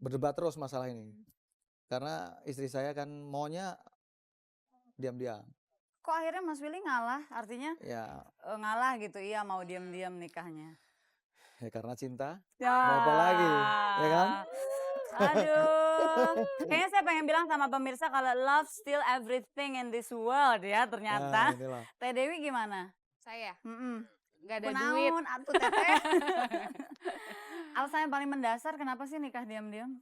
berdebat terus masalah ini. Karena istri saya kan maunya diam-diam. Kok akhirnya Mas Willy ngalah? Artinya Ya, ngalah gitu, iya mau diam-diam nikahnya. ya karena cinta. Ya. Mau apa lagi, ya kan? Aduh, kayaknya saya pengen bilang sama pemirsa kalau love still everything in this world ya Nah, ternyata. inilah. Teh Dewi gimana? Saya Mm-mm. nggak ada duit. Kunaon atuh teteh. Alasan yang paling mendasar kenapa sih nikah diam-diam?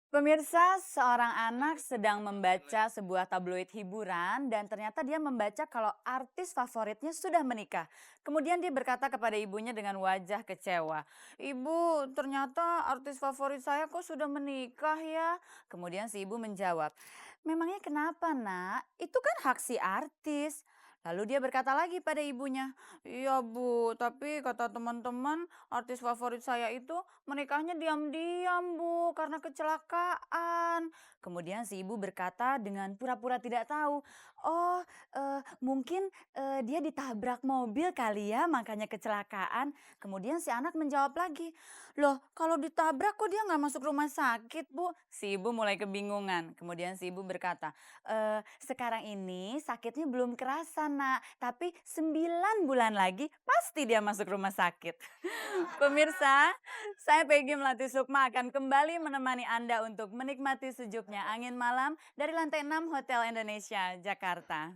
Pemirsa, seorang anak sedang membaca sebuah tabloid hiburan dan ternyata dia membaca kalau artis favoritnya sudah menikah. Kemudian dia berkata kepada ibunya dengan wajah kecewa, "Ibu, ternyata artis favorit saya kok sudah menikah ya?" Kemudian si ibu menjawab, "Memangnya kenapa nak? Itu kan hak si artis." Lalu dia berkata lagi pada ibunya, "Iya Bu, tapi kata teman-teman artis favorit saya itu menikahnya diam-diam Bu, karena kecelakaan." Kemudian si ibu berkata dengan pura-pura tidak tahu, "Oh mungkin dia ditabrak mobil kali ya makanya kecelakaan." Kemudian si anak menjawab lagi, "Loh kalau ditabrak kok dia nggak masuk rumah sakit Bu?" Si ibu mulai kebingungan. Kemudian si ibu berkata, Sekarang ini sakitnya belum kerasa nak, tapi 9 bulan lagi pasti dia masuk rumah sakit." Pemirsa, saya Peggy Melati Sukma akan kembali menemani Anda untuk menikmati sejuknya angin malam dari lantai 6 Hotel Indonesia, Jakarta.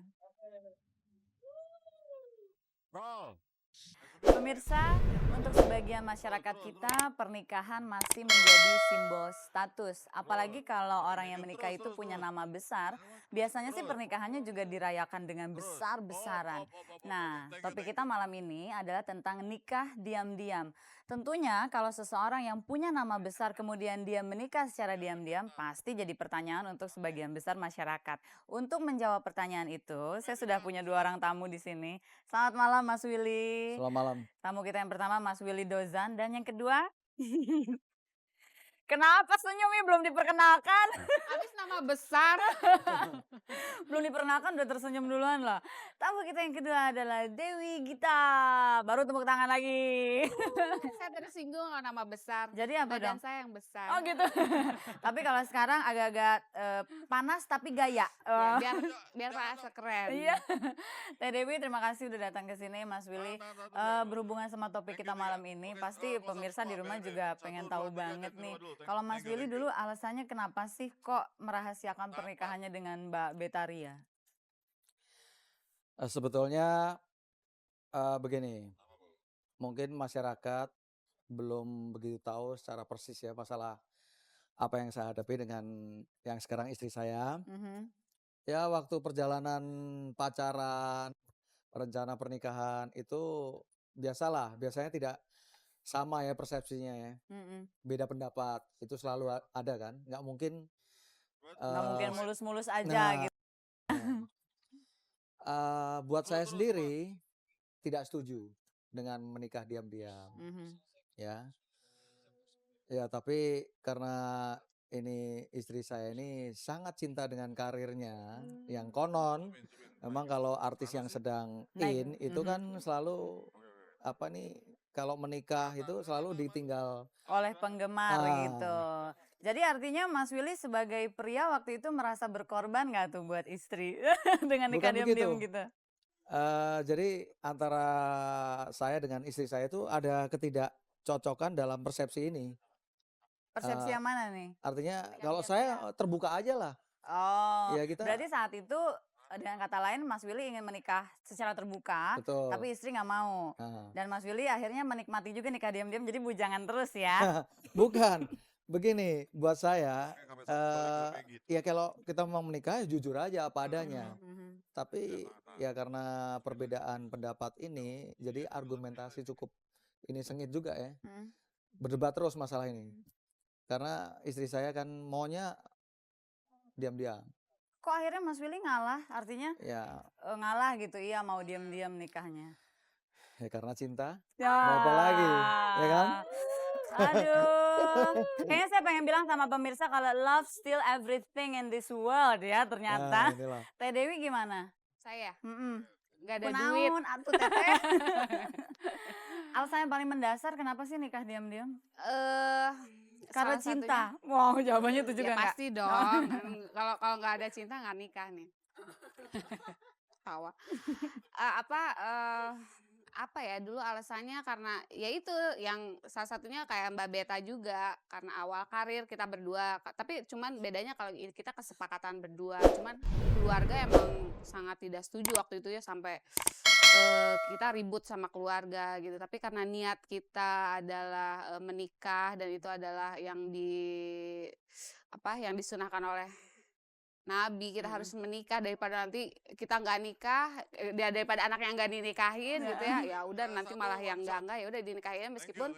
Pemirsa, untuk sebagian masyarakat kita pernikahan masih menjadi simbol status. Apalagi kalau orang yang menikah itu punya nama besar, biasanya sih pernikahannya juga dirayakan dengan besar-besaran. Nah, topik kita malam ini adalah tentang nikah diam-diam. Tentunya kalau seseorang yang punya nama besar kemudian dia menikah secara diam-diam pasti jadi pertanyaan untuk sebagian besar masyarakat. Untuk menjawab pertanyaan itu, saya sudah punya 2 orang tamu di sini. Selamat malam Mas Willy. Selamat malam. Tamu kita yang pertama Mas Willy Dozan dan yang kedua kenapa senyumnya belum diperkenalkan? Habis nama besar. Belum diperkenalkan udah tersenyum duluan loh. Tamu kita yang kedua adalah Dewi Gita. Baru tepuk tangan lagi. Saya tersinggung sama nama besar. Jadi apa Badan dong? saya yang besar. Oh gitu. Tapi kalau sekarang agak-agak panas tapi gaya. Ya, biar merasa keren. Iya. Teh Dewi terima kasih udah datang ke sini Mas Willy. Berhubungan sama topik kita malam ini pasti pemirsa di rumah juga pengen tahu banget nih. Kalau Mas Willy dulu alasannya kenapa sih kok merahasiakan pernikahannya dengan Mbak Betaria? Sebetulnya begini, mungkin masyarakat belum begitu tahu secara persis ya masalah apa yang saya hadapi dengan yang sekarang istri saya. Ya waktu perjalanan pacaran, rencana pernikahan itu biasanya tidak sama ya persepsinya ya. Beda pendapat itu selalu ada kan, nggak mungkin. Nggak mungkin mulus-mulus aja Nah, gitu. buat saya sendiri tidak setuju dengan menikah diam-diam, ya. Ya tapi karena ini istri saya ini sangat cinta dengan karirnya, yang konon memang kalau artis yang sedang in itu kan selalu apa nih, kalau menikah itu selalu ditinggal Oleh penggemar gitu. Jadi artinya Mas Willy sebagai pria waktu itu merasa berkorban nggak tuh buat istri dengan nikah Bukan diam-diam begitu. gitu? Jadi antara saya dengan istri saya itu ada ketidakcocokan dalam persepsi ini. Persepsi yang mana nih? Artinya kalau saya terbuka aja lah. Oh, Ya kita berarti saat itu dengan kata lain Mas Willy ingin menikah secara terbuka, betul. tapi istri nggak mau. Nah, Dan Mas Willy akhirnya menikmati juga nikah diam-diam, jadi bujangan terus ya. bukan. Begini, buat saya, ya kalau kita mau menikah ya jujur aja apa adanya. Tapi ya karena perbedaan pendapat ini, jadi argumentasi cukup ini sengit juga ya. Berdebat terus masalah ini. Karena istri saya kan maunya diam-diam. Kok akhirnya Mas Willy ngalah? Artinya Ya, ngalah gitu, iya mau diam-diam nikahnya. ya karena cinta. Ya. Mau apa lagi, ya kan? Aduh, kayaknya saya pengen bilang sama pemirsa kalau love still everything in this world ya ternyata. Nah, inilah. Teh Dewi gimana? Saya nggak ada duit. Kunaon atuh Teteh? Alasan yang paling mendasar kenapa sih nikah diam-diam? Karena Salah satunya cinta. Wow, jawabannya itu ya juga enggak? pasti dong. Kalau nggak ada cinta nggak nikah nih. Tawa. Apa ya dulu alasannya karena ya itu yang salah satunya kayak Mbak Beta juga karena awal karir kita berdua tapi cuman bedanya kalau kita kesepakatan berdua cuman keluarga emang sangat tidak setuju waktu itu ya sampai kita ribut sama keluarga gitu tapi karena niat kita adalah menikah dan itu adalah yang disunahkan oleh Nabi kita harus menikah daripada nanti kita nggak nikah daripada anak yang nggak dinikahin gitu ya udah nanti malah yang enggak ya udah dinikahin meskipun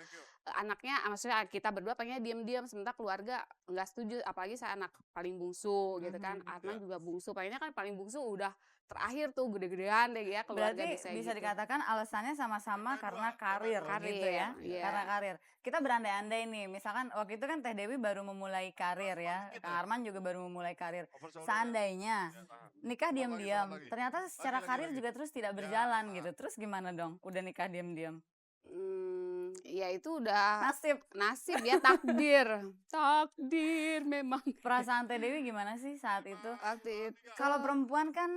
anaknya maksudnya kita berdua pengennya diam-diam sementara keluarga nggak setuju apalagi saya anak paling bungsu gitu kan Arman juga bungsu pengennya kan paling bungsu udah terakhir tuh gede-gedean deh ya keluarga Berarti bisa gitu. dikatakan alasannya sama-sama karena karir gitu ya. Iya. Karena karir. Kita berandai-andai nih, misalkan waktu itu kan Teh Dewi baru memulai karir ya. Kang Arman juga baru memulai karir. Seandainya nikah diam-diam, ternyata secara karir juga terus tidak berjalan gitu. Terus gimana dong? Udah nikah diam-diam. Ya itu udah Nasib. ya takdir memang. Perasaan Teh Dewi gimana sih saat itu? Waktu itu Kalau perempuan kan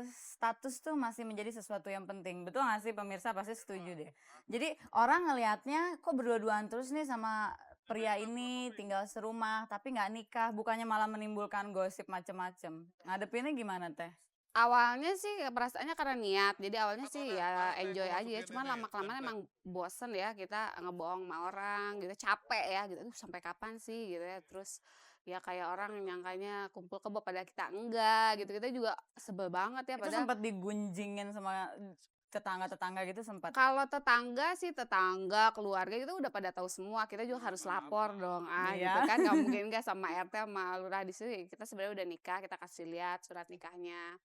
status tuh masih menjadi sesuatu yang penting. Betul nggak sih pemirsa pasti setuju deh. Jadi orang ngelihatnya kok berdua-duaan terus nih sama pria ini tinggal serumah tapi nggak nikah, bukannya malah menimbulkan gosip macem-macem. Ngadepinnya gimana Teh? awalnya sih perasaannya karena niat jadi awalnya sih ya enjoy aja ya cuman lama-kelamaan emang bosen ya kita ngebohong sama orang gitu capek ya gitu sampai kapan sih gitu ya terus ya kayak orang nyangkanya kumpul kebo pada kita enggak gitu kita juga sebel banget ya Itu padahal sempat digunjingin sama tetangga-tetangga gitu sempat. kalau tetangga keluarga itu udah pada tahu semua kita juga harus lapor dong gitu Iya. kan nggak mungkin nggak sama RT sama lurah di sini kita sebenarnya udah nikah kita kasih lihat surat nikahnya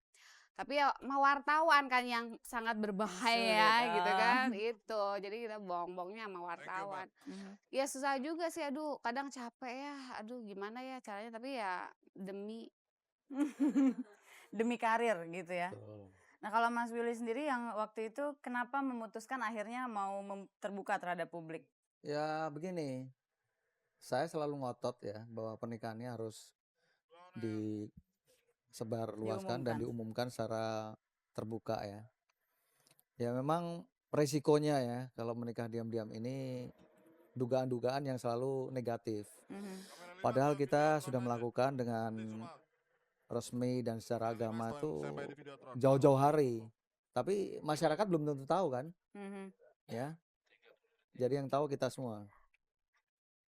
tapi ya sama wartawan kan yang sangat berbahaya Sulit, gitu kan itu jadi kita bohong-bohongnya sama wartawan ya susah juga sih aduh kadang capek ya aduh gimana ya caranya tapi ya demi Demi karir gitu ya. Betul. Nah kalau Mas Willy sendiri yang waktu itu kenapa memutuskan akhirnya mau terbuka terhadap publik? Ya begini, saya selalu ngotot ya bahwa pernikahannya harus disebarluaskan dan diumumkan secara terbuka ya. Ya memang resikonya ya kalau menikah diam-diam ini dugaan-dugaan yang selalu negatif. Padahal kita sudah melakukan dengan resmi dan secara agama itu jauh-jauh hari. Tapi masyarakat belum tentu tahu kan, ya. Jadi yang tahu kita semua.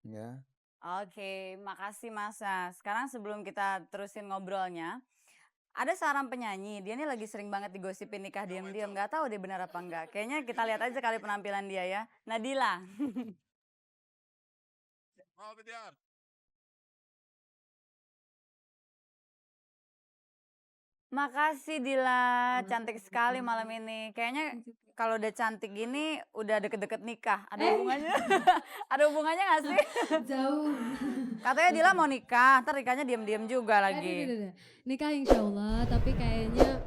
Ya. Oke, makasih Mas. Nah, sekarang sebelum kita terusin ngobrolnya, ada seorang penyanyi, dia ini lagi sering banget digosipin nikah diam-diam, nggak tahu dia benar apa enggak. Kayaknya kita lihat aja kali penampilan dia ya. Nadila. Makasih Dila, cantik sekali malam ini. Kayaknya kalau udah cantik gini udah deket-deket nikah. Ada hubungannya? Ada hubungannya gak sih? Jauh. Katanya Dila mau nikah, ntar nikahnya diam-diam juga lagi. Aduh. Nikah insya Allah, tapi kayaknya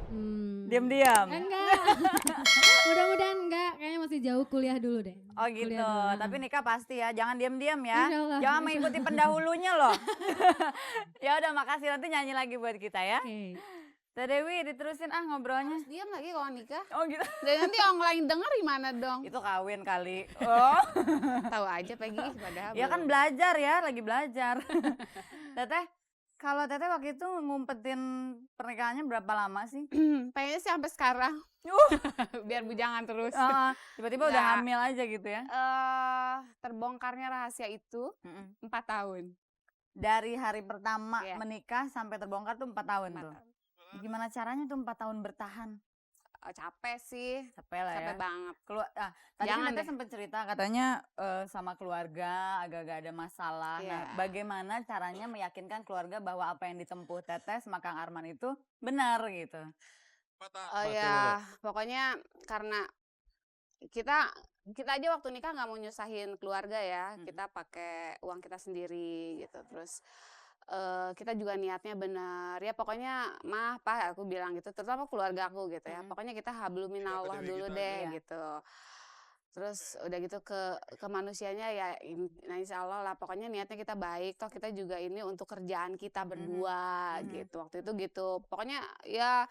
Diam-diam. enggak. Mudah-mudahan enggak, kayaknya masih jauh kuliah dulu deh. Oh gitu, Kuliah dulu. tapi nikah pasti ya, jangan diam-diam ya. Insya Allah, Jangan insya mengikuti pendahulunya loh. Ya udah makasih, nanti nyanyi lagi buat kita ya. Oke. Teh Dewi diterusin ngobrolnya. diam lagi kalau nikah Oh gitu. dan nanti orang lain denger gimana dong Itu kawin kali. Oh. tahu aja Peggy padahal Ya kan belum. belajar ya, lagi belajar. Teteh, kalau Teteh waktu itu ngumpetin pernikahannya berapa lama sih? pengennya sih sampai sekarang biar bujangan terus Tiba-tiba udah Nggak. hamil aja gitu ya. Terbongkarnya rahasia itu 4 tahun Dari hari pertama Iya. menikah sampai terbongkar tuh 4 tahun 4 tuh. tahun. Gimana caranya tuh 4 tahun bertahan? Capek sih Capek lah ya. capek banget Tadi Jangan kan Teteh deh. sempat cerita katanya sama keluarga agak-agak ada masalah. Nah, Iya. bagaimana caranya meyakinkan keluarga bahwa apa yang ditempuh Teteh sama Kang Arman itu benar gitu? ya pokoknya karena kita aja waktu nikah nggak mau nyusahin keluarga ya kita pakai uang kita sendiri gitu terus kita juga niatnya benar. Ya pokoknya mah, pa, aku bilang gitu, terutama keluarga aku gitu ya. Pokoknya kita habluminallah dulu deh Iya. gitu. Terus udah gitu ke manusianya ya nah insya Allah lah pokoknya niatnya kita baik. Toh kita juga ini untuk kerjaan kita berdua gitu. Waktu itu gitu. Pokoknya ya